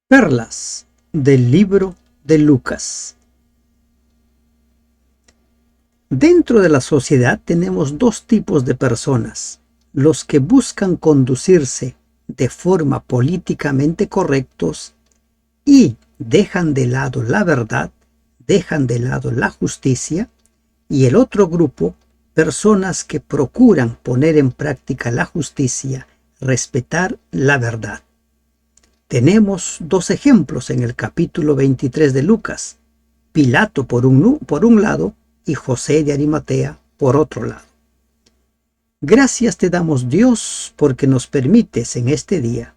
Perlas del libro de Lucas. Dentro de la sociedad tenemos dos tipos de personas: los que buscan conducirse de forma políticamente correctos y dejan de lado la verdad, dejan de lado la justicia, y el otro grupo, personas que procuran poner en práctica la justicia, respetar la verdad. Tenemos dos ejemplos en el capítulo 23 de Lucas: Pilato por un lado y José de Arimatea por otro lado. Gracias te damos, Dios, porque nos permites en este día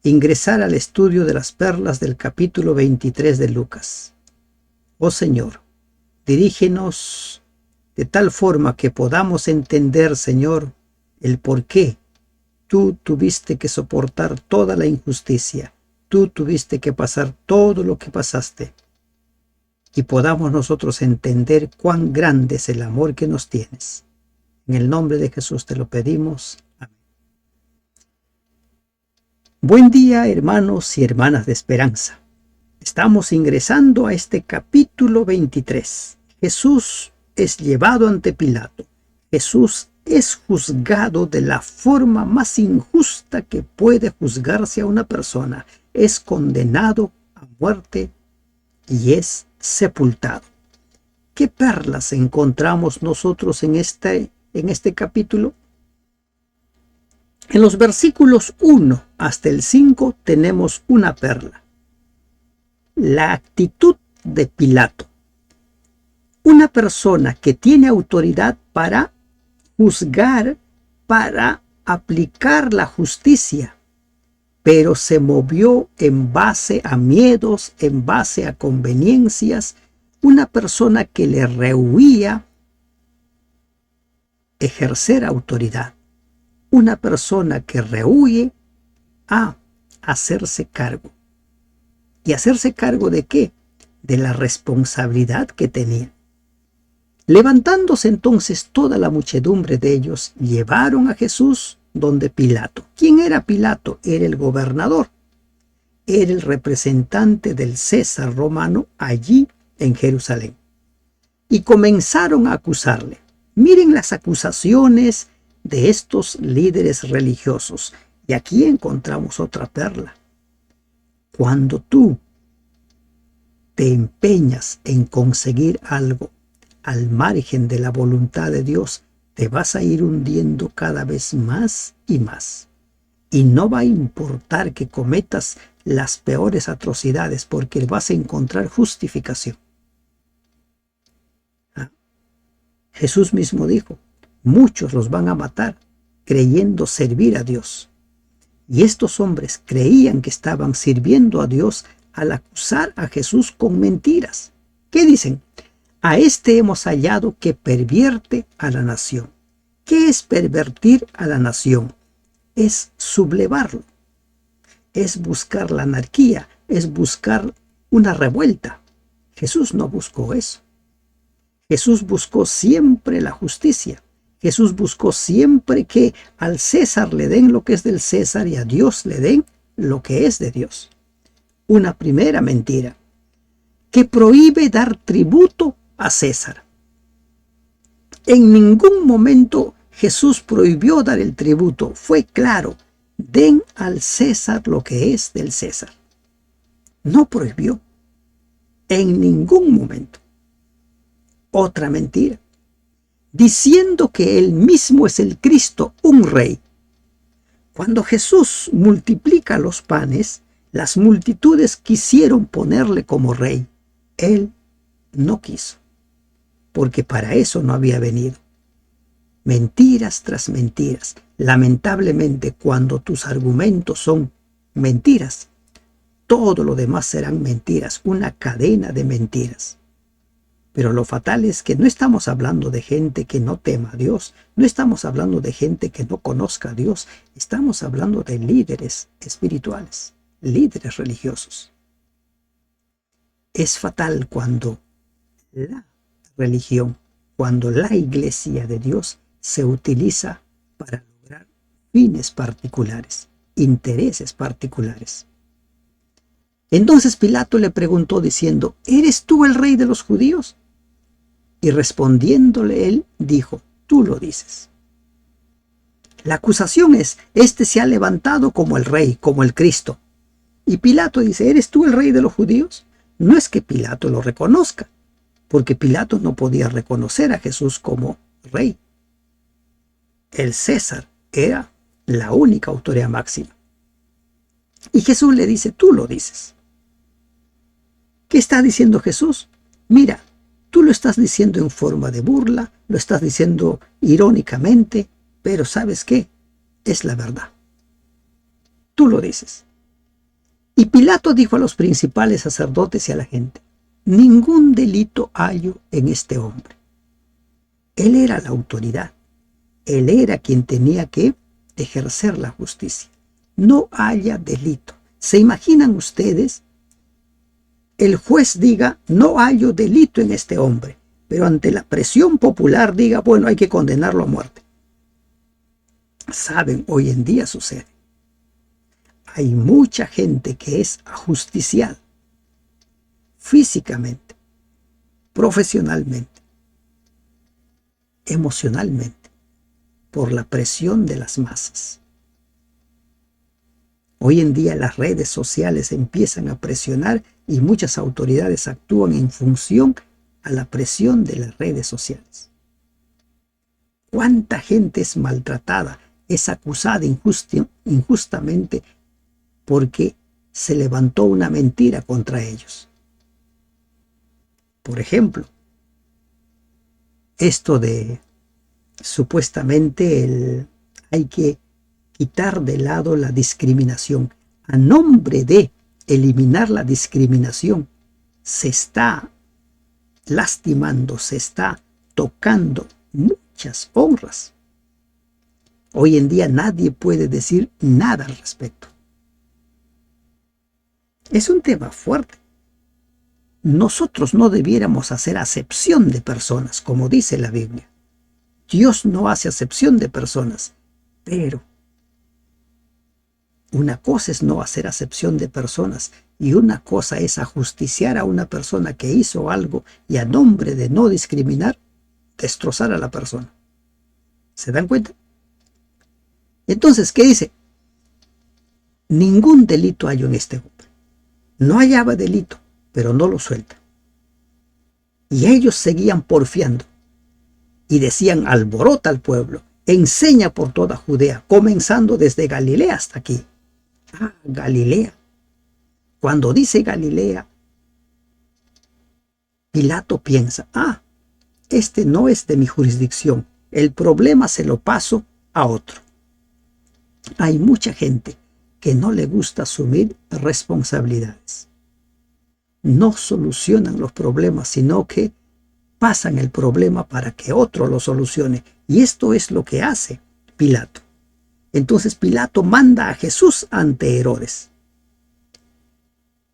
ingresar al estudio de las perlas del capítulo 23 de Lucas. Oh Señor, dirígenos de tal forma que podamos entender, Señor, el por qué tú tuviste que soportar toda la injusticia, tú tuviste que pasar todo lo que pasaste, y podamos nosotros entender cuán grande es el amor que nos tienes. En el nombre de Jesús te lo pedimos. Amén. Buen día, hermanos y hermanas de esperanza. Estamos ingresando a este capítulo 23. Jesús es llevado ante Pilato. Jesús es juzgado de la forma más injusta que puede juzgarse a una persona. Es condenado a muerte y es sepultado. ¿Qué perlas encontramos nosotros en este capítulo? En los versículos 1 hasta el 5 tenemos una perla: la actitud de Pilato. Una persona que tiene autoridad para juzgar, para aplicar la justicia, pero se movió en base a miedos, en base a conveniencias. Una persona que le rehuía ejercer autoridad. Una persona que rehuye a hacerse cargo. ¿Y hacerse cargo de qué? De la responsabilidad que tenía. Levantándose entonces toda la muchedumbre de ellos, llevaron a Jesús donde Pilato. ¿Quién era Pilato? Era el gobernador. Era el representante del César romano allí en Jerusalén. Y comenzaron a acusarle. Miren las acusaciones de estos líderes religiosos. Y aquí encontramos otra perla. Cuando tú te empeñas en conseguir algo al margen de la voluntad de Dios, te vas a ir hundiendo cada vez más y más. Y no va a importar que cometas las peores atrocidades, porque vas a encontrar justificación. Jesús mismo dijo: muchos los van a matar creyendo servir a Dios. Y estos hombres creían que estaban sirviendo a Dios al acusar a Jesús con mentiras. ¿Qué dicen? A este hemos hallado que pervierte a la nación. ¿Qué es pervertir a la nación? Es sublevarlo, es buscar la anarquía, es buscar una revuelta. Jesús no buscó eso. Jesús buscó siempre la justicia. Jesús buscó siempre que al César le den lo que es del César y a Dios le den lo que es de Dios. Una primera mentira, que prohíbe dar tributo a César. En ningún momento Jesús prohibió dar el tributo. Fue claro: den al César lo que es del César. No prohibió en ningún momento. Otra mentira, diciendo que él mismo es el Cristo, un rey. Cuando Jesús multiplica los panes, las multitudes quisieron ponerle como rey. Él no quiso, porque para eso no había venido. Mentiras tras mentiras. Lamentablemente, cuando tus argumentos son mentiras, todo lo demás serán mentiras, una cadena de mentiras. Pero lo fatal es que no estamos hablando de gente que no tema a Dios, no estamos hablando de gente que no conozca a Dios, estamos hablando de líderes espirituales, líderes religiosos. Es fatal cuando la religión, cuando la iglesia de Dios se utiliza para lograr fines particulares, intereses particulares. Entonces Pilato le preguntó diciendo, ¿eres tú el rey de los judíos? Y respondiéndole él, dijo, tú lo dices. La acusación es, este se ha levantado como el rey, como el Cristo. Y Pilato dice, ¿eres tú el rey de los judíos? No es que Pilato lo reconozca, porque Pilato no podía reconocer a Jesús como rey. El César era la única autoridad máxima. Y Jesús le dice, tú lo dices. ¿Qué está diciendo Jesús? Mira, tú lo estás diciendo en forma de burla, lo estás diciendo irónicamente, pero ¿sabes qué? Es la verdad. Tú lo dices. Y Pilato dijo a los principales sacerdotes y a la gente, ningún delito hallo en este hombre. Él era la autoridad. Él era quien tenía que ejercer la justicia. No haya delito. ¿Se imaginan ustedes? El juez diga, no hallo delito en este hombre, pero ante la presión popular diga, bueno, hay que condenarlo a muerte. Saben, hoy en día sucede. Hay mucha gente que es ajusticiada físicamente, profesionalmente, emocionalmente, por la presión de las masas. Hoy en día las redes sociales empiezan a presionar y muchas autoridades actúan en función a la presión de las redes sociales. ¿Cuánta gente es maltratada, es acusada injustamente porque se levantó una mentira contra ellos? Por ejemplo, esto de supuestamente hay que quitar de lado la discriminación. A nombre de eliminar la discriminación, se está lastimando, se está tocando muchas honras. Hoy en día nadie puede decir nada al respecto. Es un tema fuerte. Nosotros no debiéramos hacer acepción de personas, como dice la Biblia. Dios no hace acepción de personas, pero una cosa es no hacer acepción de personas y una cosa es ajusticiar a una persona que hizo algo y a nombre de no discriminar, destrozar a la persona. ¿Se dan cuenta? Entonces, ¿qué dice? Ningún delito hallo en este hombre. No hallaba delito, pero no lo suelta. Y ellos seguían porfiando y decían, alborota al pueblo, enseña por toda Judea, comenzando desde Galilea hasta aquí. Ah, Galilea. Cuando dice Galilea, Pilato piensa, este no es de mi jurisdicción, el problema se lo paso a otro. Hay mucha gente que no le gusta asumir responsabilidades. No solucionan los problemas, sino que pasan el problema para que otro lo solucione. Y esto es lo que hace Pilato. Entonces Pilato manda a Jesús ante Herodes.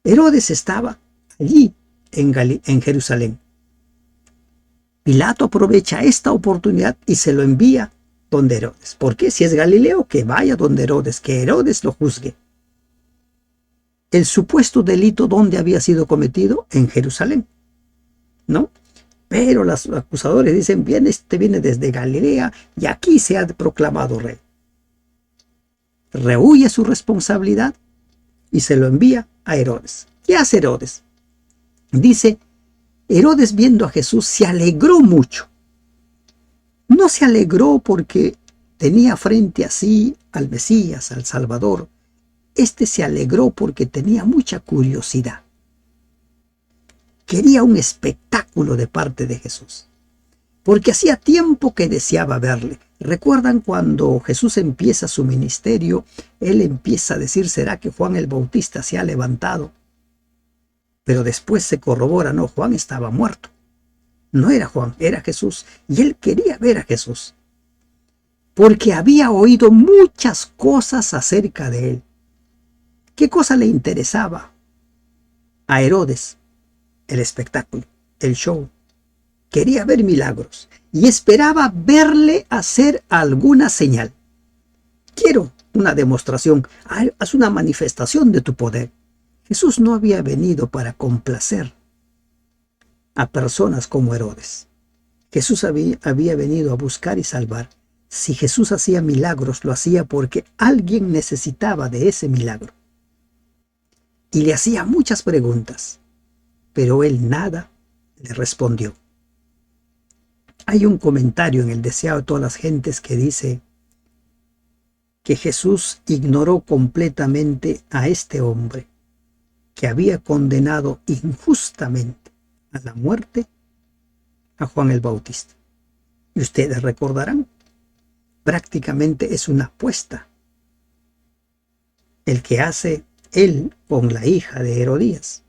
Herodes estaba allí en Jerusalén. Pilato aprovecha esta oportunidad y se lo envía donde Herodes. ¿Por qué? Si es Galileo, que vaya donde Herodes, que Herodes lo juzgue. El supuesto delito, ¿dónde había sido cometido? En Jerusalén, ¿no? Pero los acusadores dicen, bien, este viene desde Galilea y aquí se ha proclamado rey. Rehúye su responsabilidad y se lo envía a Herodes. ¿Qué hace Herodes? Dice, Herodes viendo a Jesús se alegró mucho. No se alegró porque tenía frente a sí al Mesías, al Salvador. Este se alegró porque tenía mucha curiosidad. Quería un espectáculo de parte de Jesús, porque hacía tiempo que deseaba verle. ¿Recuerdan cuando Jesús empieza su ministerio? Él empieza a decir, ¿será que Juan el Bautista se ha levantado? Pero después se corrobora, no, Juan estaba muerto. No era Juan, era Jesús. Y él quería ver a Jesús, porque había oído muchas cosas acerca de él. ¿Qué cosa le interesaba a Herodes? El espectáculo, el show. Quería ver milagros y esperaba verle hacer alguna señal. Quiero una demostración, haz una manifestación de tu poder. Jesús no había venido para complacer a personas como Herodes. Jesús había venido a buscar y salvar. Si Jesús hacía milagros, lo hacía porque alguien necesitaba de ese milagro. Y le hacía muchas preguntas, pero él nada le respondió. Hay un comentario en el Deseado de todas las gentes que dice que Jesús ignoró completamente a este hombre que había condenado injustamente a la muerte a Juan el Bautista. Y ustedes recordarán, prácticamente es una apuesta el que hace él con la hija de Herodías.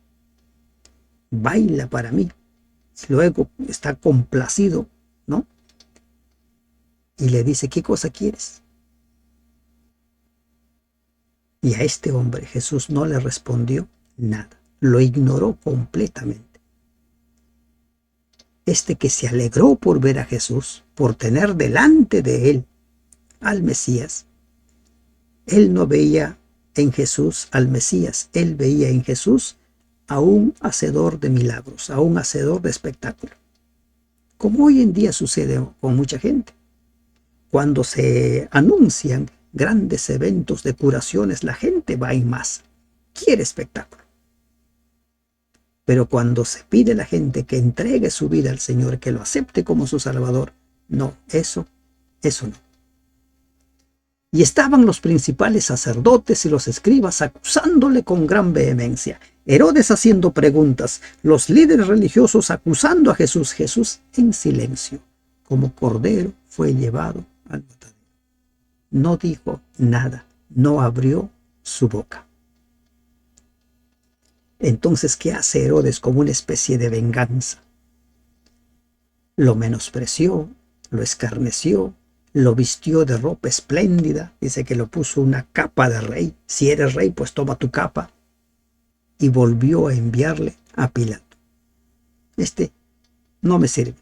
Baila para mí, luego está complacido, ¿no? Y le dice, ¿qué cosa quieres? Y a este hombre Jesús no le respondió nada, lo ignoró completamente. Este que se alegró por ver a Jesús, por tener delante de él al Mesías, él no veía en Jesús al Mesías, él veía en Jesús a un hacedor de milagros, a un hacedor de espectáculo. Como hoy en día sucede con mucha gente. Cuando se anuncian grandes eventos de curaciones, la gente va en masa, quiere espectáculo. Pero cuando se pide a la gente que entregue su vida al Señor, que lo acepte como su Salvador, no, eso no. Y estaban los principales sacerdotes y los escribas acusándole con gran vehemencia. Herodes haciendo preguntas, los líderes religiosos acusando a Jesús. Jesús en silencio, como cordero fue llevado al matadero. No dijo nada, no abrió su boca. Entonces, ¿qué hace Herodes como una especie de venganza? Lo menospreció, lo escarneció, lo vistió de ropa espléndida, dice que lo puso una capa de rey. Si eres rey, pues toma tu capa. Y volvió a enviarle a Pilato. Este no me sirve.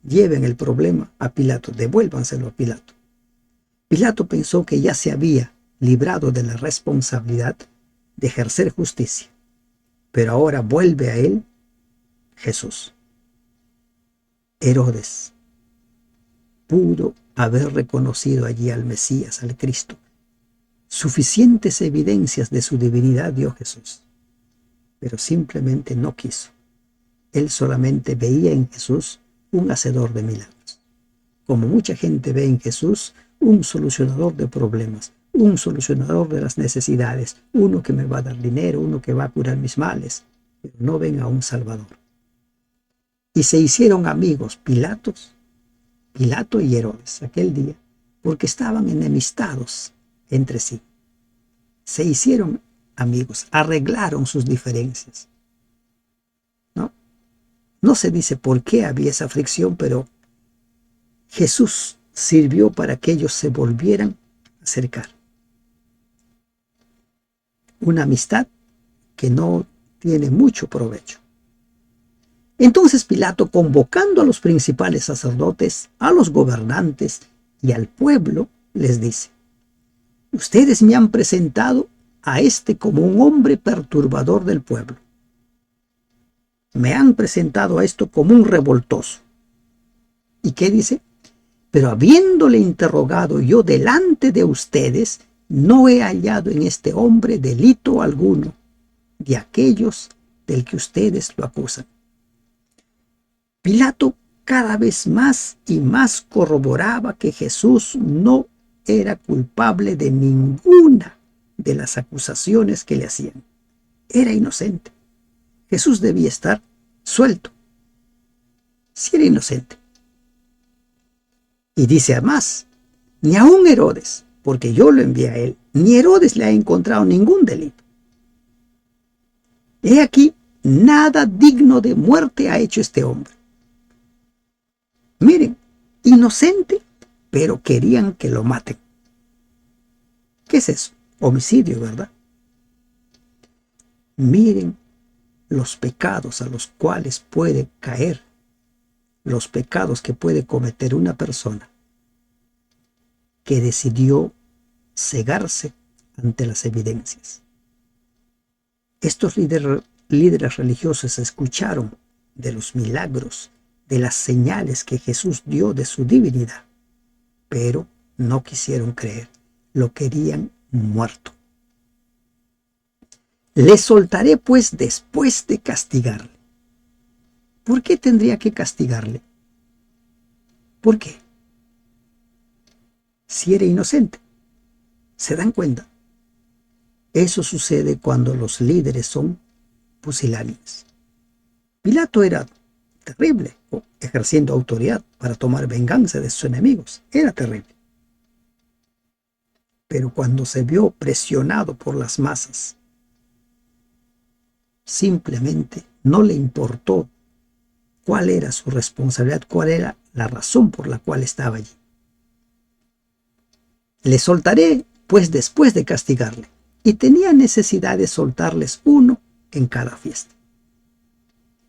Lleven el problema a Pilato, devuélvanselo a Pilato. Pilato pensó que ya se había librado de la responsabilidad de ejercer justicia, pero ahora vuelve a él Jesús. Herodes pudo haber reconocido allí al Mesías, al Cristo. Suficientes evidencias de su divinidad dio Jesús, pero simplemente no quiso. Él solamente veía en Jesús un hacedor de milagros. Como mucha gente ve en Jesús un solucionador de problemas, un solucionador de las necesidades, uno que me va a dar dinero, uno que va a curar mis males, pero no ven a un Salvador. Y se hicieron amigos Pilato y Herodes aquel día, porque estaban enemistados entre sí. Se hicieron amigos, arreglaron sus diferencias. No se dice por qué había esa fricción, pero Jesús sirvió para que ellos se volvieran a acercar. Una amistad que no tiene mucho provecho. Entonces Pilato, convocando a los principales sacerdotes, a los gobernantes y al pueblo, les dice: ustedes me han presentado a este como un hombre perturbador del pueblo. Me han presentado a esto como un revoltoso. ¿Y qué dice? Pero habiéndole interrogado yo delante de ustedes, no he hallado en este hombre delito alguno de aquellos del que ustedes lo acusan. Pilato cada vez más y más corroboraba que Jesús no era culpable de ninguna de las acusaciones que le hacían. Era inocente. Jesús debía estar suelto. Si era inocente. Y dice además, ni aun Herodes, porque yo lo envié a él, ni Herodes le ha encontrado ningún delito. He aquí, nada digno de muerte ha hecho este hombre. Miren, inocente, pero querían que lo maten. ¿Qué es eso? Homicidio, ¿verdad? Miren los pecados a los cuales puede caer, los pecados que puede cometer una persona que decidió cegarse ante las evidencias. Estos líderes religiosos escucharon de los milagros, de las señales que Jesús dio de su divinidad, pero no quisieron creer, lo querían muerto. Le soltaré pues después de castigarle. ¿Por qué tendría que castigarle? ¿Por qué? Si era inocente. ¿Se dan cuenta? Eso sucede cuando los líderes son pusilánimes. Pilato era terrible, ejerciendo autoridad para tomar venganza de sus enemigos. Era terrible. Pero cuando se vio presionado por las masas, simplemente no le importó cuál era su responsabilidad, cuál era la razón por la cual estaba allí. Le soltaré, pues, después de castigarle. Y tenía necesidad de soltarles uno en cada fiesta.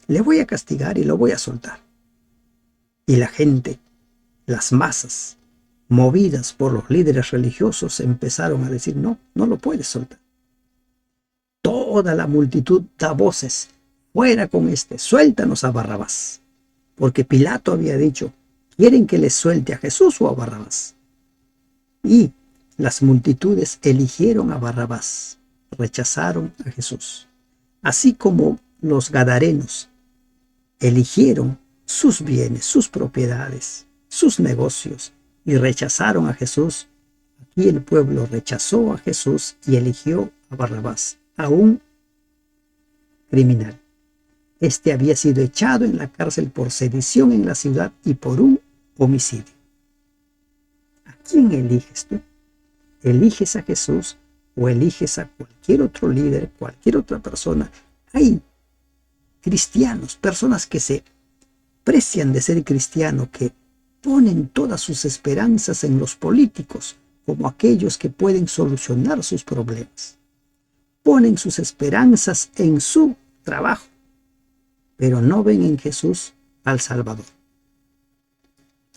Le voy a castigar y lo voy a soltar. Y la gente, las masas, movidas por los líderes religiosos, empezaron a decir, no, no lo puedes soltar. Toda la multitud da voces, fuera con este, suéltanos a Barrabás. Porque Pilato había dicho, ¿quieren que les suelte a Jesús o a Barrabás? Y las multitudes eligieron a Barrabás, rechazaron a Jesús. Así como los gadarenos eligieron sus bienes, sus propiedades, sus negocios y rechazaron a Jesús, aquí el pueblo rechazó a Jesús y eligió a Barrabás, a un criminal. Este había sido echado en la cárcel por sedición en la ciudad y por un homicidio. ¿A quién eliges tú? ¿Eliges a Jesús o eliges a cualquier otro líder, cualquier otra persona? Hay cristianos, personas que se precian de ser cristiano, que ponen todas sus esperanzas en los políticos como aquellos que pueden solucionar sus problemas. Ponen sus esperanzas en su trabajo, pero no ven en Jesús al Salvador.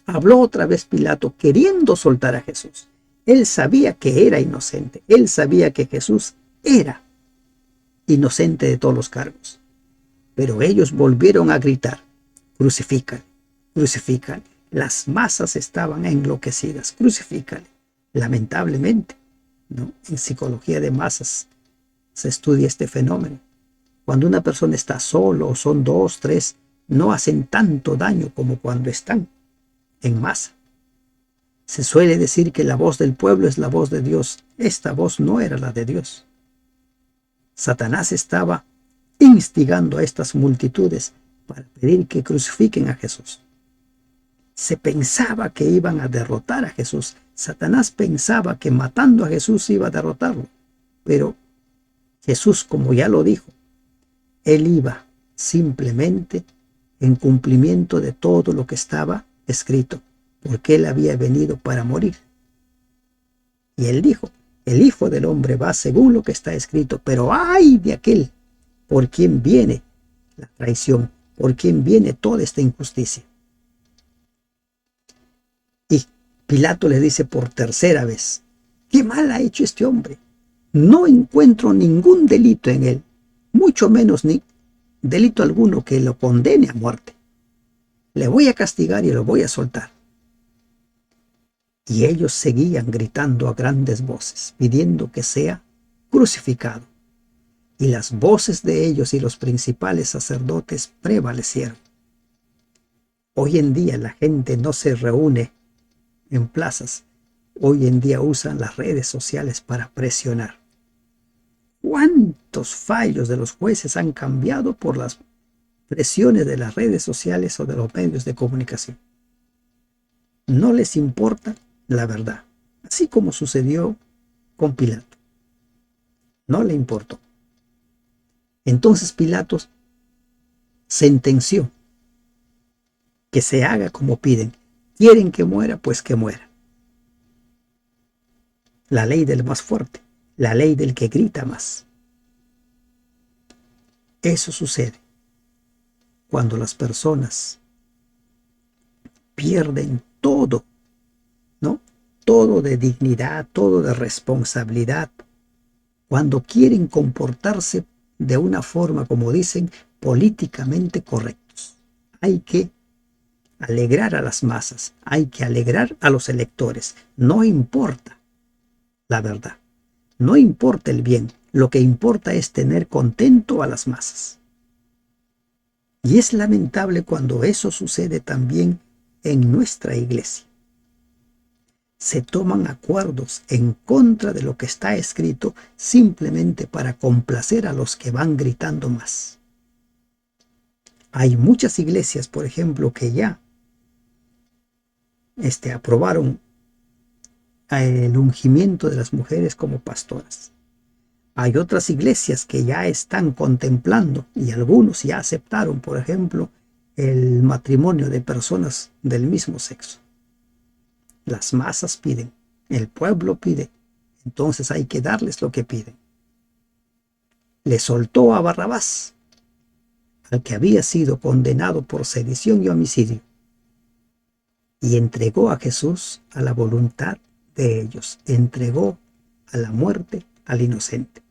Habló otra vez Pilato queriendo soltar a Jesús. Él sabía que era inocente. Él sabía que Jesús era inocente de todos los cargos. Pero ellos volvieron a gritar, crucifícale, crucícale. Las masas estaban enloquecidas, crucifícale. Lamentablemente, ¿no? En psicología de masas se estudia este fenómeno. Cuando una persona está solo o son dos, tres, no hacen tanto daño como cuando están en masa. Se suele decir que la voz del pueblo es la voz de Dios. Esta voz no era la de Dios. Satanás estaba instigando a estas multitudes para pedir que crucifiquen a Jesús. Se pensaba que iban a derrotar a Jesús. Satanás pensaba que matando a Jesús iba a derrotarlo. Pero Jesús, como ya lo dijo, él iba simplemente en cumplimiento de todo lo que estaba escrito, porque él había venido para morir. Y él dijo, el Hijo del Hombre va según lo que está escrito, pero ¡ay de aquel por quien viene la traición, por quien viene toda esta injusticia! Y Pilato le dice por tercera vez, ¿qué mal ha hecho este hombre? No encuentro ningún delito en él, mucho menos ni delito alguno que lo condene a muerte. Le voy a castigar y lo voy a soltar. Y ellos seguían gritando a grandes voces, pidiendo que sea crucificado. Y las voces de ellos y los principales sacerdotes prevalecieron. Hoy en día la gente no se reúne en plazas. Hoy en día usan las redes sociales para presionar. ¿Cuántos fallos de los jueces han cambiado por las presiones de las redes sociales o de los medios de comunicación? No les importa la verdad, así como sucedió con Pilato. No le importó. Entonces Pilato sentenció que se haga como piden. ¿Quieren que muera? Pues que muera. La ley del más fuerte, la ley del que grita más. Eso sucede cuando las personas pierden todo, ¿no? Todo de dignidad, todo de responsabilidad. Cuando quieren comportarse de una forma, como dicen, políticamente correctos. Hay que alegrar a las masas, hay que alegrar a los electores. No importa la verdad, no importa el bien, lo que importa es tener contento a las masas. Y es lamentable cuando eso sucede también en nuestra iglesia. Se toman acuerdos en contra de lo que está escrito simplemente para complacer a los que van gritando más. Hay muchas iglesias, por ejemplo, que ya aprobaron el ungimiento de las mujeres como pastoras. Hay otras iglesias que ya están contemplando y algunos ya aceptaron, por ejemplo, el matrimonio de personas del mismo sexo. Las masas piden, el pueblo pide, entonces hay que darles lo que piden. Le soltó a Barrabás, al que había sido condenado por sedición y homicidio, y entregó a Jesús a la voluntad de ellos, entregó a la muerte al inocente.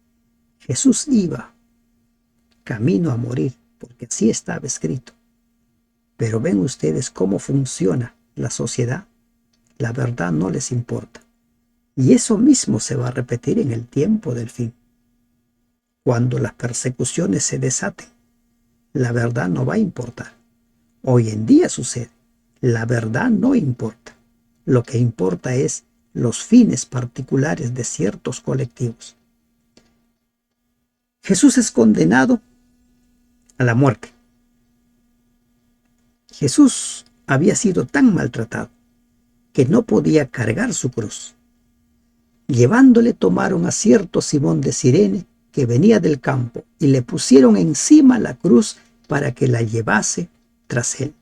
Jesús iba camino a morir, porque así estaba escrito. Pero ven ustedes cómo funciona la sociedad. La verdad no les importa. Y eso mismo se va a repetir en el tiempo del fin. Cuando las persecuciones se desaten, la verdad no va a importar. Hoy en día sucede. La verdad no importa. Lo que importa es los fines particulares de ciertos colectivos. Jesús es condenado a la muerte. Jesús había sido tan maltratado que no podía cargar su cruz. Llevándole tomaron a cierto Simón de Cirene que venía del campo y le pusieron encima la cruz para que la llevase tras él.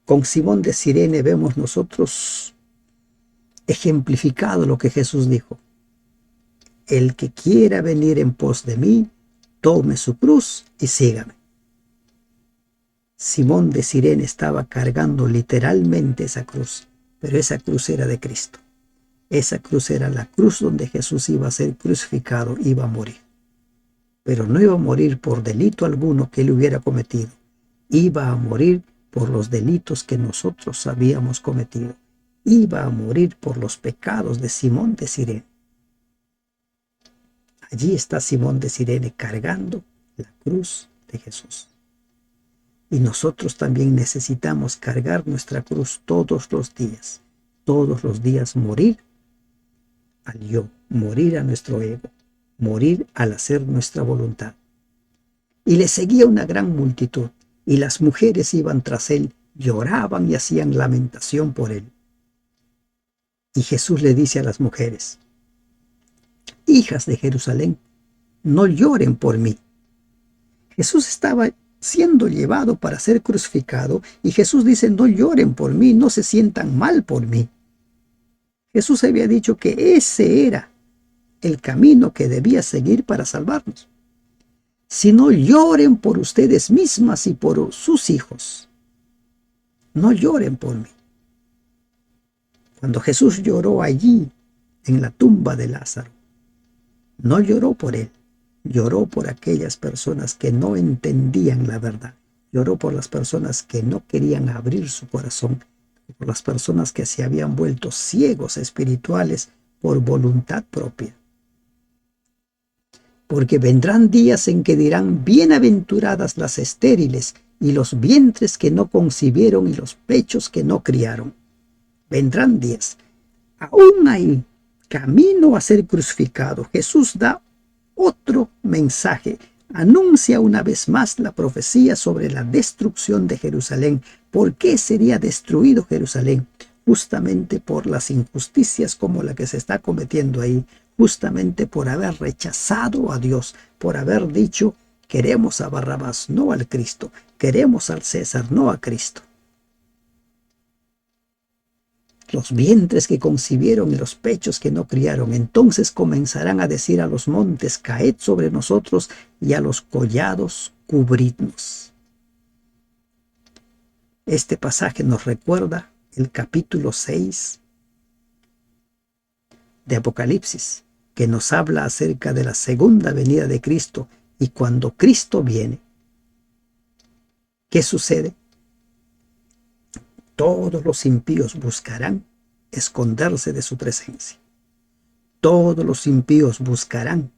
Con Simón de Cirene vemos nosotros ejemplificado lo que Jesús dijo. El que quiera venir en pos de mí, tome su cruz y sígame. Simón de Cirene estaba cargando literalmente esa cruz, pero esa cruz era de Cristo. Esa cruz era la cruz donde Jesús iba a ser crucificado, iba a morir. Pero no iba a morir por delito alguno que él hubiera cometido. Iba a morir por los delitos que nosotros habíamos cometido. Iba a morir por los pecados de Simón de Cirene. Allí está Simón de Cirene cargando la cruz de Jesús. Y nosotros también necesitamos cargar nuestra cruz todos los días morir al yo, morir a nuestro ego, morir al hacer nuestra voluntad. Y le seguía una gran multitud, y las mujeres iban tras él, lloraban y hacían lamentación por él. Y Jesús le dice a las mujeres: hijas de Jerusalén, no lloren por mí. Jesús estaba siendo llevado para ser crucificado, y Jesús dice: no lloren por mí, no se sientan mal por mí. Jesús había dicho que ese era el camino que debía seguir para salvarnos. Si no lloren por ustedes mismas y por sus hijos, no lloren por mí. Cuando Jesús lloró allí en la tumba de Lázaro, no lloró por él, lloró por aquellas personas que no entendían la verdad, lloró por las personas que no querían abrir su corazón, por las personas que se habían vuelto ciegos espirituales por voluntad propia. Porque vendrán días en que dirán: bienaventuradas las estériles y los vientres que no concibieron y los pechos que no criaron. Vendrán días. Aún hay camino a ser crucificado. Jesús da otro mensaje. Anuncia una vez más la profecía sobre la destrucción de Jerusalén. ¿Por qué sería destruido Jerusalén? Justamente por las injusticias como la que se está cometiendo ahí, justamente por haber rechazado a Dios, por haber dicho: queremos a Barrabás, no al Cristo, queremos al César, no a Cristo. Los vientres que concibieron y los pechos que no criaron, entonces comenzarán a decir a los montes: caed sobre nosotros, y a los collados cubridnos. Este pasaje nos recuerda el capítulo 6 de Apocalipsis, que nos habla acerca de la segunda venida de Cristo. Y cuando Cristo viene, ¿qué sucede? Todos los impíos buscarán esconderse de su presencia. Todos los impíos buscarán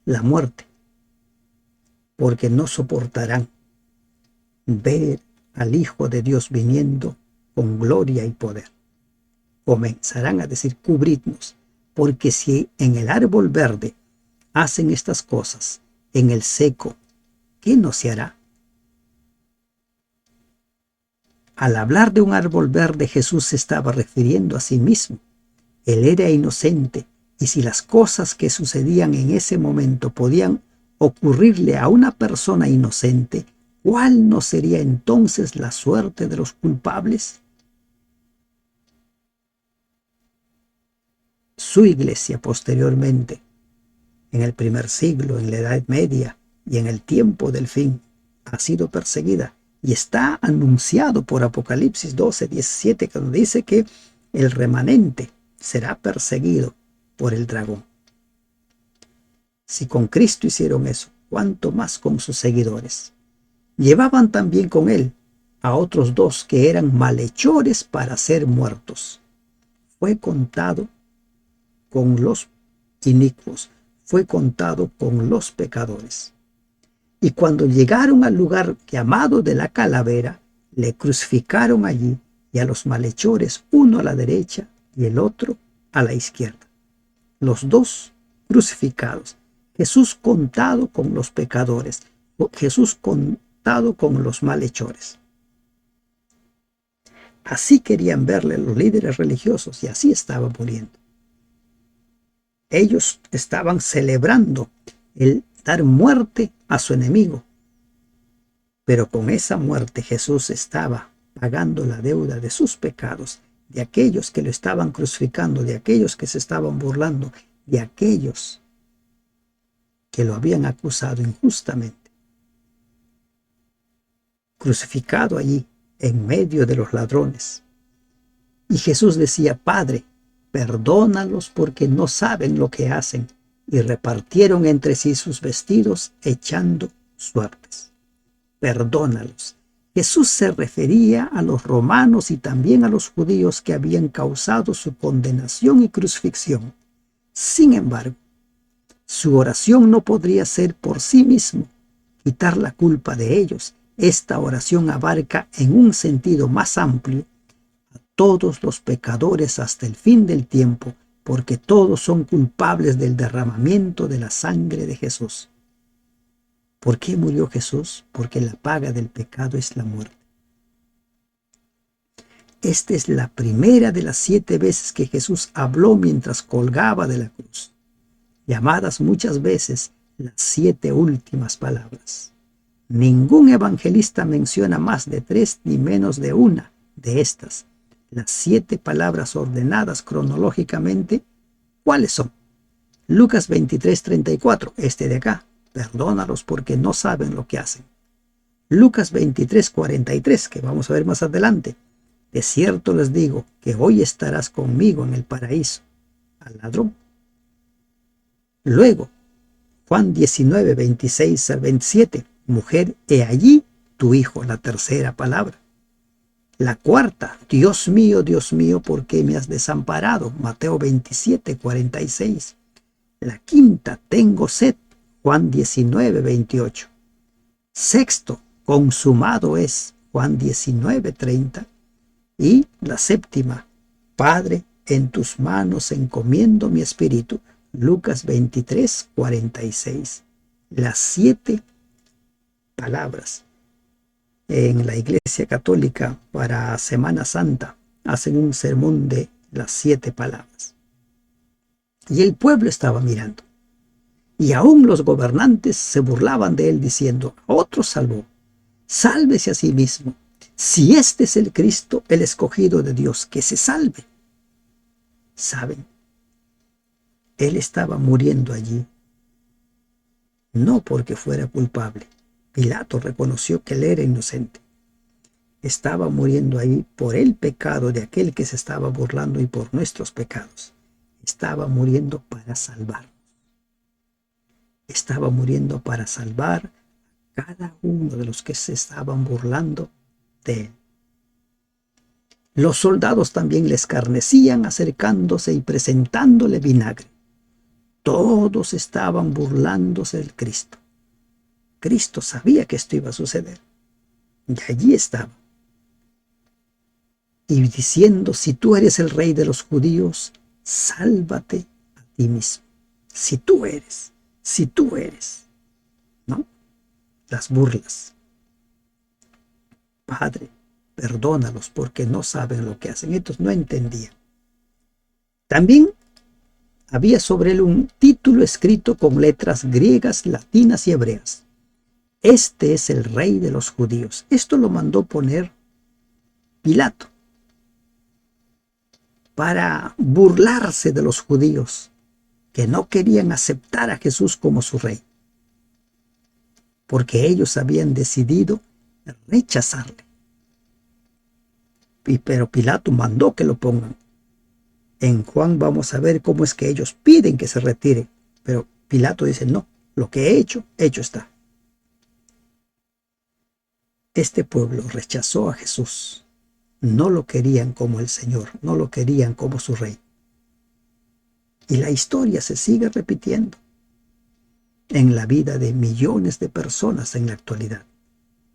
la muerte, porque no soportarán ver al Hijo de Dios viniendo con gloria y poder. Comenzarán a decir: cubridnos, porque si en el árbol verde hacen estas cosas, en el seco, ¿qué no se hará? Al hablar de un árbol verde, Jesús se estaba refiriendo a sí mismo. Él era inocente, y si las cosas que sucedían en ese momento podían ocurrirle a una persona inocente, ¿cuál no sería entonces la suerte de los culpables? Su iglesia posteriormente, en el primer siglo, en la Edad Media y en el tiempo del fin, ha sido perseguida, y está anunciado por Apocalipsis 12:17, cuando dice que el remanente será perseguido por el dragón. Si con Cristo hicieron eso, ¿cuánto más con sus seguidores? Llevaban también con él a otros dos que eran malhechores para ser muertos. Fue contado con los inicuos, fue contado con los pecadores. Y cuando llegaron al lugar llamado de la calavera, le crucificaron allí, y a los malhechores, uno a la derecha y el otro a la izquierda. Los dos crucificados. Jesús contado con los pecadores, Jesús contado con los malhechores. Así querían verle los líderes religiosos, y así estaba muriendo. Ellos estaban celebrando el dar muerte a su enemigo, pero con esa muerte Jesús estaba pagando la deuda de sus pecados, de aquellos que lo estaban crucificando, de aquellos que se estaban burlando, de aquellos que lo habían acusado injustamente. Crucificado allí en medio de los ladrones. Y Jesús decía: Padre, perdónalos porque no saben lo que hacen. Y repartieron entre sí sus vestidos, echando suertes. Perdónalos. Jesús se refería a los romanos y también a los judíos que habían causado su condenación y crucifixión. Sin embargo, su oración no podría ser por sí mismo quitar la culpa de ellos. Esta oración abarca en un sentido más amplio a todos los pecadores hasta el fin del tiempo, porque todos son culpables del derramamiento de la sangre de Jesús. ¿Por qué murió Jesús? Porque la paga del pecado es la muerte. Esta es la primera de las 7 veces que Jesús habló mientras colgaba de la cruz, llamadas muchas veces las 7 últimas palabras. Ningún evangelista menciona más de 3 ni menos de una de estas. Las 7 palabras ordenadas cronológicamente, ¿cuáles son? Lucas 23:34, este de acá: perdónalos porque no saben lo que hacen. Lucas 23:43, que vamos a ver más adelante: de cierto les digo que hoy estarás conmigo en el paraíso. Al ladrón. Luego, Juan 19:26-27, mujer, he allí tu hijo, la tercera palabra. La cuarta: Dios mío, ¿por qué me has desamparado? Mateo 27:46. La quinta: tengo sed. Juan 19:28. Sexto: consumado es. Juan 19:30. Y la séptima: Padre, en tus manos encomiendo mi espíritu. Lucas 23:46. Las 7 palabras. En la Iglesia Católica, para Semana Santa, hacen un sermón de las 7 palabras. Y el pueblo estaba mirando. Y aún los gobernantes se burlaban de él, diciendo: a otros salvó, sálvese a sí mismo. Si este es el Cristo, el escogido de Dios, que se salve. ¿Saben? Él estaba muriendo allí, no porque fuera culpable. Pilato reconoció que él era inocente. Estaba muriendo ahí por el pecado de aquel que se estaba burlando y por nuestros pecados. estaba muriendo para salvar. Estaba muriendo para salvar a cada uno de los que se estaban burlando de él. Los soldados también le escarnecían acercándose y presentándole vinagre. Todos estaban burlándose del Cristo. Cristo sabía que esto iba a suceder. Y allí estaba. Y diciendo, si tú eres el rey de los judíos, sálvate a ti mismo. Si tú eres, ¿no? Las burlas. Padre, perdónalos porque no saben lo que hacen. Estos no entendían. También había sobre él un título escrito con letras griegas, latinas y hebreas. Este es el rey de los judíos. Esto lo mandó poner Pilato para burlarse de los judíos que no querían aceptar a Jesús como su rey, porque ellos habían decidido rechazarle. Pero Pilato mandó que lo pongan. En Juan vamos a ver cómo es que ellos piden que se retire, pero Pilato dice, no, lo que he hecho, hecho está. Este pueblo rechazó a Jesús. No lo querían como el Señor, no lo querían como su rey. Y la historia se sigue repitiendo en la vida de millones de personas en la actualidad.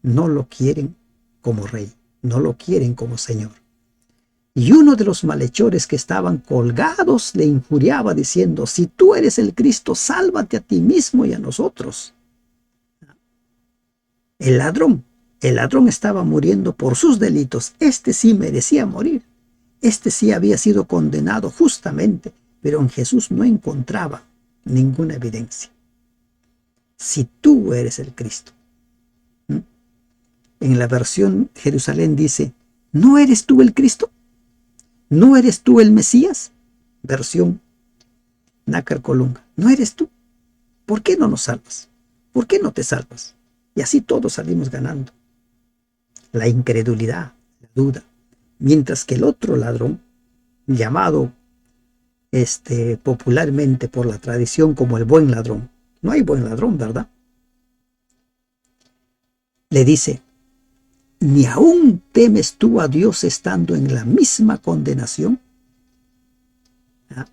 No lo quieren como rey, no lo quieren como Señor. Y uno de los malhechores que estaban colgados le injuriaba diciendo, si tú eres el Cristo, sálvate a ti mismo y a nosotros. El ladrón estaba muriendo por sus delitos. Este sí merecía morir. Este sí había sido condenado justamente, pero en Jesús no encontraba ninguna evidencia. Si tú eres el Cristo. En la versión Jerusalén dice, ¿no eres tú el Cristo? ¿No eres tú el Mesías? Versión Nácar Colunga. ¿No eres tú? ¿Por qué no nos salvas? ¿Por qué no te salvas? Y así todos salimos ganando. La incredulidad, la duda. Mientras que el otro ladrón, llamado popularmente por la tradición como el buen ladrón, no hay buen ladrón, ¿verdad? Le dice, ¿ni aún temes tú a Dios estando en la misma condenación? ¿Ah?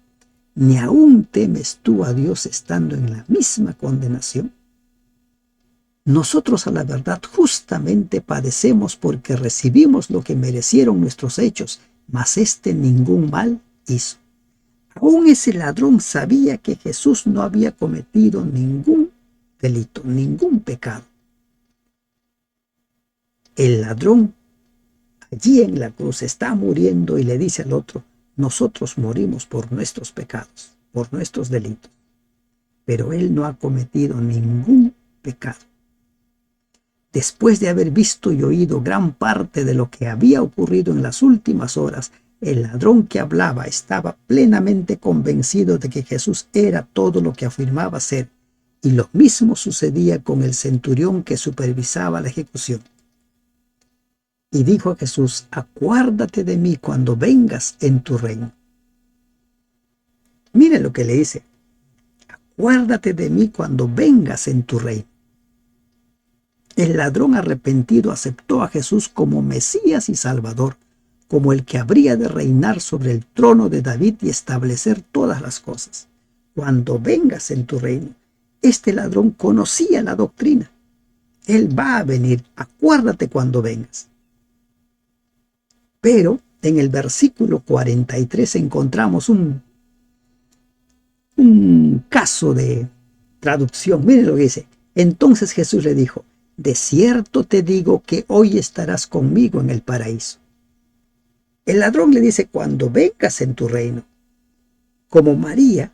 ¿Ni aún temes tú a Dios estando en la misma condenación? Nosotros a la verdad justamente padecemos porque recibimos lo que merecieron nuestros hechos, mas ningún mal hizo. Aún ese ladrón sabía que Jesús no había cometido ningún delito, ningún pecado. El ladrón allí en la cruz está muriendo y le dice al otro, nosotros morimos por nuestros pecados, por nuestros delitos, pero él no ha cometido ningún pecado. Después de haber visto y oído gran parte de lo que había ocurrido en las últimas horas, el ladrón que hablaba estaba plenamente convencido de que Jesús era todo lo que afirmaba ser, y lo mismo sucedía con el centurión que supervisaba la ejecución. Y dijo a Jesús, acuérdate de mí cuando vengas en tu reino. Mire lo que le dice, acuérdate de mí cuando vengas en tu reino. El ladrón arrepentido aceptó a Jesús como Mesías y Salvador, como el que habría de reinar sobre el trono de David y establecer todas las cosas. Cuando vengas en tu reino, este ladrón conocía la doctrina. Él va a venir, acuérdate cuando vengas. Pero en el versículo 43 encontramos un caso de traducción. Miren lo que dice. Entonces Jesús le dijo, de cierto te digo que hoy estarás conmigo en el paraíso. El ladrón le dice, cuando vengas en tu reino. Como María,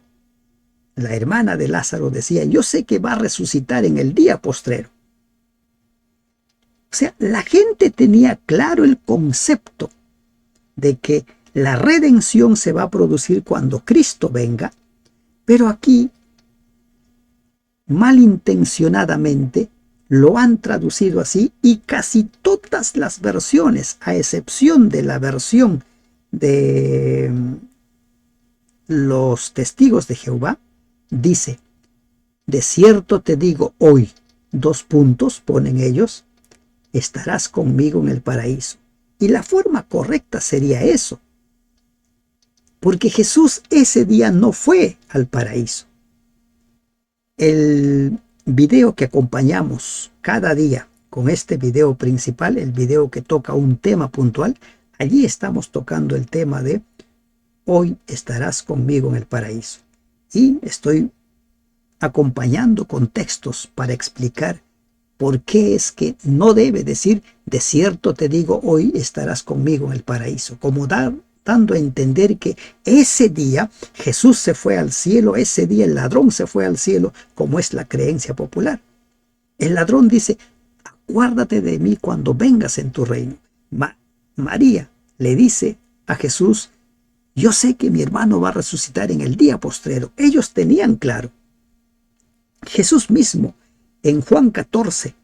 la hermana de Lázaro, decía, yo sé que va a resucitar en el día postrero. O sea, la gente tenía claro el concepto de que la redención se va a producir cuando Cristo venga, pero aquí, malintencionadamente, lo han traducido así y casi todas las versiones, a excepción de la versión de los testigos de Jehová, dice: de cierto te digo hoy, ponen ellos, estarás conmigo en el paraíso. Y la forma correcta sería eso, porque Jesús ese día no fue al paraíso. El video que acompañamos cada día con este video principal, el video que toca un tema puntual, allí estamos tocando el tema de hoy estarás conmigo en el paraíso. Y estoy acompañando con textos para explicar por qué es que no debe decir de cierto te digo hoy estarás conmigo en el paraíso, como dando a entender que ese día Jesús se fue al cielo, ese día el ladrón se fue al cielo, como es la creencia popular. El ladrón dice: acuérdate de mí cuando vengas en tu reino. María le dice a Jesús: yo sé que mi hermano va a resucitar en el día postrero. Ellos tenían claro. Jesús mismo, en Juan 14,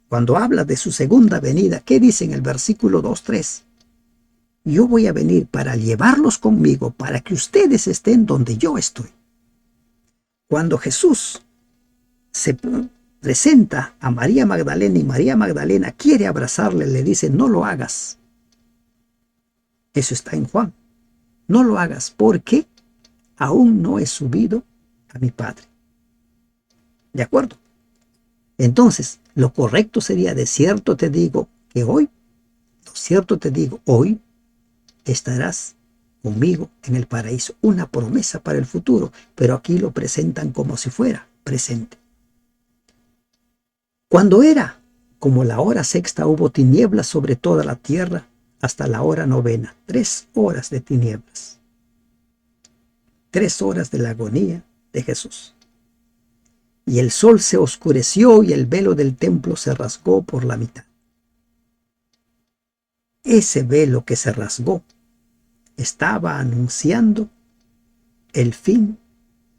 cuando habla de su segunda venida, ¿qué dice en el versículo 2-3? Yo voy a venir para llevarlos conmigo, para que ustedes estén donde yo estoy. Cuando Jesús se presenta a María Magdalena y María Magdalena quiere abrazarle, le dice: no lo hagas. Eso está en Juan. No lo hagas porque aún no he subido a mi Padre. ¿De acuerdo? Entonces, lo correcto sería: de cierto te digo que hoy, de cierto te digo hoy, estarás conmigo en el paraíso. Una promesa para el futuro, pero aquí lo presentan como si fuera presente. Cuando era como la hora sexta, hubo tinieblas sobre toda la tierra hasta la hora novena. 3 horas de tinieblas. 3 horas de la agonía de Jesús. Y el sol se oscureció y el velo del templo se rasgó por la mitad. Ese velo que se rasgó estaba anunciando el fin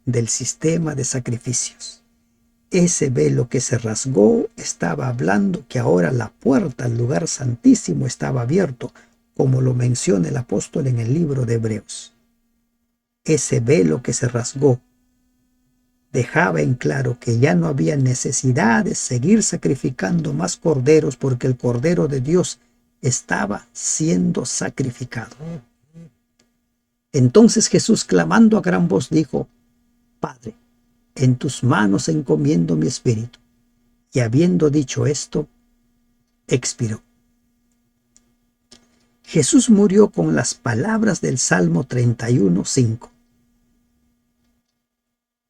del sistema de sacrificios. Ese velo que se rasgó estaba hablando que ahora la puerta al lugar santísimo estaba abierto, como lo menciona el apóstol en el libro de Hebreos. Ese velo que se rasgó dejaba en claro que ya no había necesidad de seguir sacrificando más corderos, porque el Cordero de Dios estaba siendo sacrificado. Entonces Jesús, clamando a gran voz, dijo: Padre, en tus manos encomiendo mi espíritu. Y habiendo dicho esto, expiró. Jesús murió con las palabras del Salmo 31:5.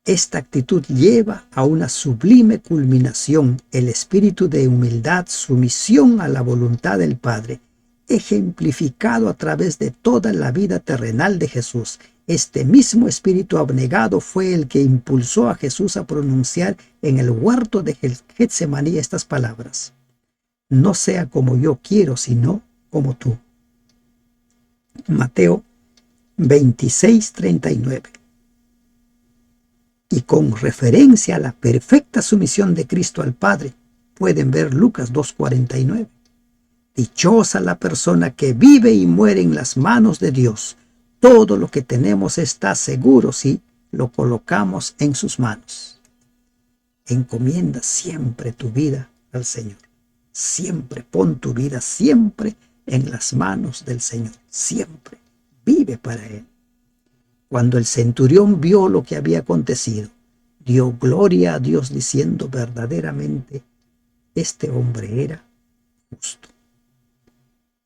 Esta actitud lleva a una sublime culminación, el espíritu de humildad, sumisión a la voluntad del Padre, ejemplificado a través de toda la vida terrenal de Jesús. Este mismo espíritu abnegado fue el que impulsó a Jesús a pronunciar en el huerto de Getsemaní estas palabras: no sea como yo quiero, sino como tú. Mateo 26:39. Y con referencia a la perfecta sumisión de Cristo al Padre, pueden ver Lucas 2:49. Dichosa la persona que vive y muere en las manos de Dios. Todo lo que tenemos está seguro si lo colocamos en sus manos. Encomienda siempre tu vida al Señor. Siempre pon tu vida siempre en las manos del Señor. Siempre vive para Él. Cuando el centurión vio lo que había acontecido, dio gloria a Dios diciendo: verdaderamente este hombre era justo.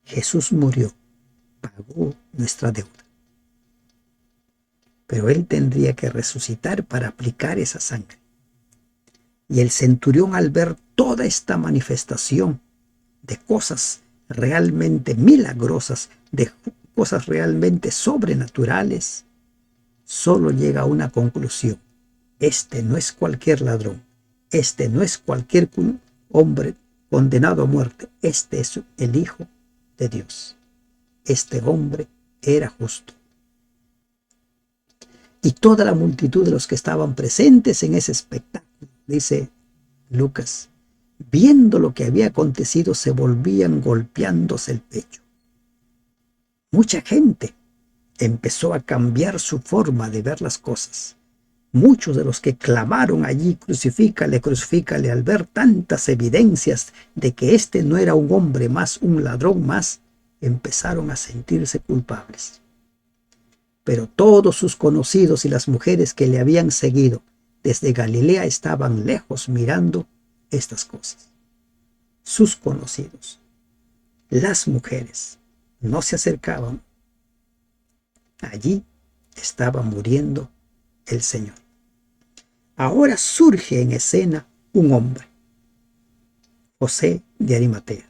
Jesús murió, pagó nuestra deuda. Pero Él tendría que resucitar para aplicar esa sangre. Y el centurión, al ver toda esta manifestación de cosas realmente milagrosas, de cosas realmente sobrenaturales, solo llega a una conclusión: este no es cualquier ladrón, este no es cualquier hombre condenado a muerte, este es el Hijo de Dios. Este hombre era justo. Y toda la multitud de los que estaban presentes en ese espectáculo, dice Lucas, viendo lo que había acontecido, se volvían golpeándose el pecho. Mucha gente empezó a cambiar su forma de ver las cosas. Muchos de los que clamaron allí, crucifícale, crucifícale, al ver tantas evidencias de que este no era un hombre más, un ladrón más, empezaron a sentirse culpables. Pero todos sus conocidos y las mujeres que le habían seguido desde Galilea estaban lejos mirando estas cosas. Sus conocidos, las mujeres, no se acercaban. Allí estaba muriendo el Señor. Ahora surge en escena un hombre, José de Arimatea,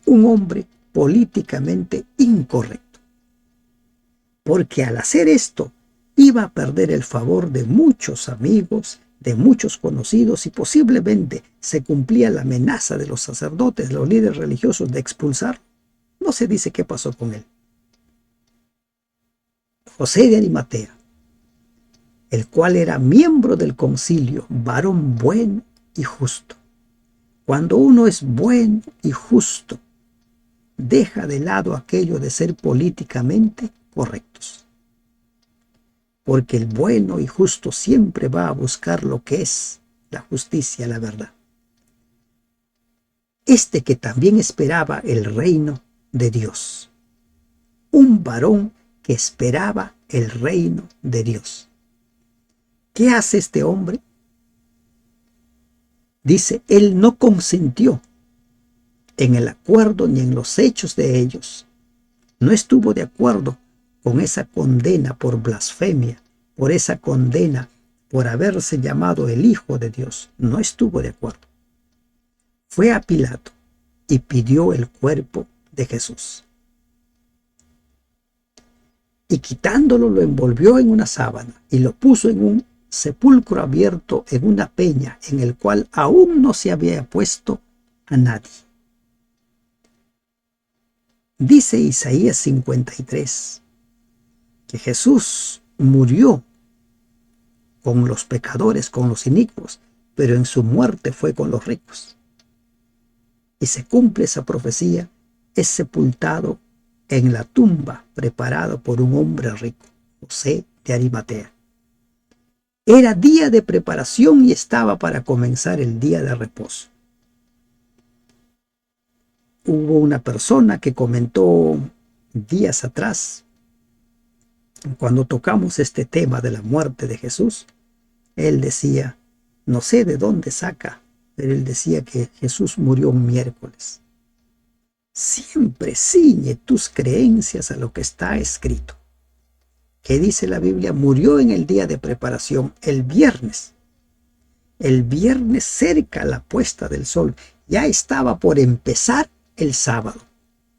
un hombre políticamente incorrecto, porque al hacer esto iba a perder el favor de muchos amigos, de muchos conocidos, y posiblemente se cumplía la amenaza de los sacerdotes, de los líderes religiosos, de expulsar. No se dice qué pasó con él. José de Arimatea, el cual era miembro del concilio, varón bueno y justo. Cuando uno es bueno y justo, deja de lado aquello de ser políticamente correctos. Porque el bueno y justo siempre va a buscar lo que es la justicia, la verdad. Este que también esperaba el reino de Dios. Un varón que esperaba el reino de Dios. ¿Qué hace este hombre? Dice, él no consintió en el acuerdo ni en los hechos de ellos. No estuvo de acuerdo con esa condena por blasfemia, por esa condena por haberse llamado el Hijo de Dios. No estuvo de acuerdo. Fue a Pilato y pidió el cuerpo de Jesús. Y quitándolo lo envolvió en una sábana y lo puso en un sepulcro abierto en una peña en el cual aún no se había puesto a nadie. Dice Isaías 53 que Jesús murió con los pecadores, con los inicuos, pero en su muerte fue con los ricos. Y se cumple esa profecía, es sepultado en la tumba preparada por un hombre rico, José de Arimatea. Era día de preparación y estaba para comenzar el día de reposo. Hubo una persona que comentó días atrás, cuando tocamos este tema de la muerte de Jesús, él decía, no sé de dónde saca, pero él decía que Jesús murió un miércoles. Siempre ciñe tus creencias a lo que está escrito. ¿Qué dice la Biblia? Murió en el día de preparación, el viernes. El viernes cerca a la puesta del sol. Ya estaba por empezar el sábado.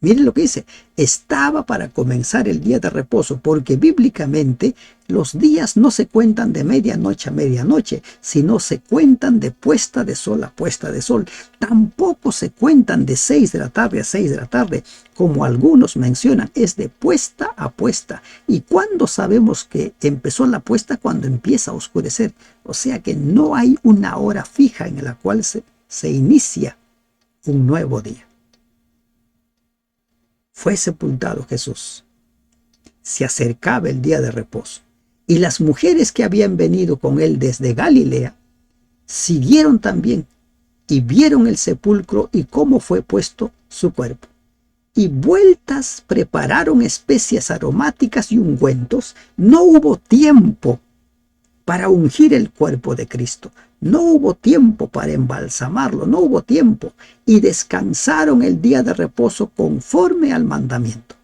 Miren lo que dice, estaba para comenzar el día de reposo, porque bíblicamente los días no se cuentan de medianoche a medianoche, sino se cuentan de puesta de sol a puesta de sol. Tampoco se cuentan de 6 de la tarde a 6 de la tarde, como algunos mencionan, es de puesta a puesta. ¿Y cuándo sabemos que empezó la puesta? Cuando empieza a oscurecer. O sea que no hay una hora fija en la cual se inicia un nuevo día. Fue sepultado Jesús. Se acercaba el día de reposo. Y las mujeres que habían venido con él desde Galilea siguieron también y vieron el sepulcro y cómo fue puesto su cuerpo. Y vueltas prepararon especias aromáticas y ungüentos. No hubo tiempo para ungir el cuerpo de Cristo. No hubo tiempo para embalsamarlo, no hubo tiempo. Y descansaron el día de reposo conforme al mandamiento.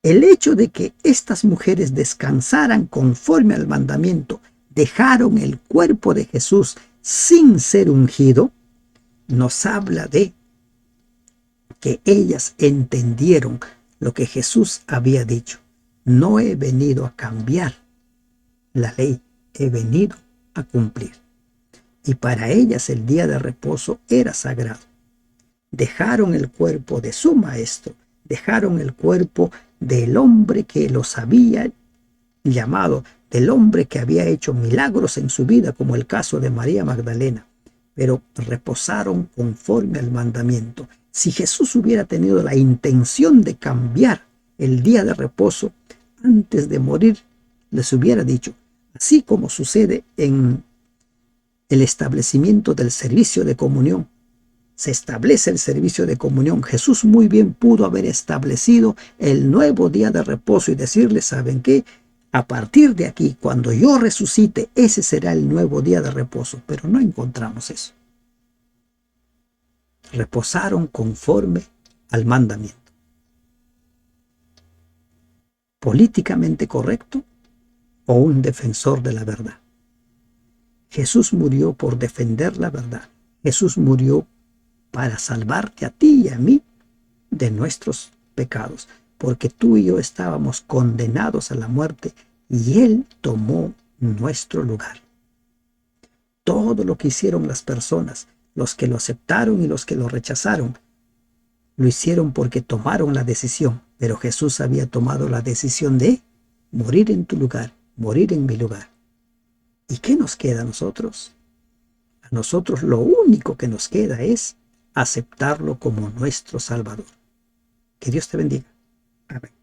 El hecho de que estas mujeres descansaran conforme al mandamiento, dejaron el cuerpo de Jesús sin ser ungido, nos habla de que ellas entendieron lo que Jesús había dicho. No he venido a cambiar la ley, he venido a cumplir. Y para ellas el día de reposo era sagrado. Dejaron el cuerpo de su maestro, dejaron el cuerpo del hombre que los había llamado, del hombre que había hecho milagros en su vida, como el caso de María Magdalena, pero reposaron conforme al mandamiento. Si Jesús hubiera tenido la intención de cambiar el día de reposo, antes de morir, les hubiera dicho, así como sucede en el establecimiento del servicio de comunión. Se establece el servicio de comunión. Jesús muy bien pudo haber establecido el nuevo día de reposo y decirles, ¿saben qué? A partir de aquí, cuando yo resucite, ese será el nuevo día de reposo. Pero no encontramos eso. Reposaron conforme al mandamiento. ¿Políticamente correcto o un defensor de la verdad? Jesús murió por defender la verdad. Jesús murió para salvarte a ti y a mí de nuestros pecados, porque tú y yo estábamos condenados a la muerte y Él tomó nuestro lugar. Todo lo que hicieron las personas, los que lo aceptaron y los que lo rechazaron, lo hicieron porque tomaron la decisión, pero Jesús había tomado la decisión de morir en tu lugar, morir en mi lugar. ¿Y qué nos queda a nosotros? A nosotros lo único que nos queda es aceptarlo como nuestro Salvador. Que Dios te bendiga. Amén.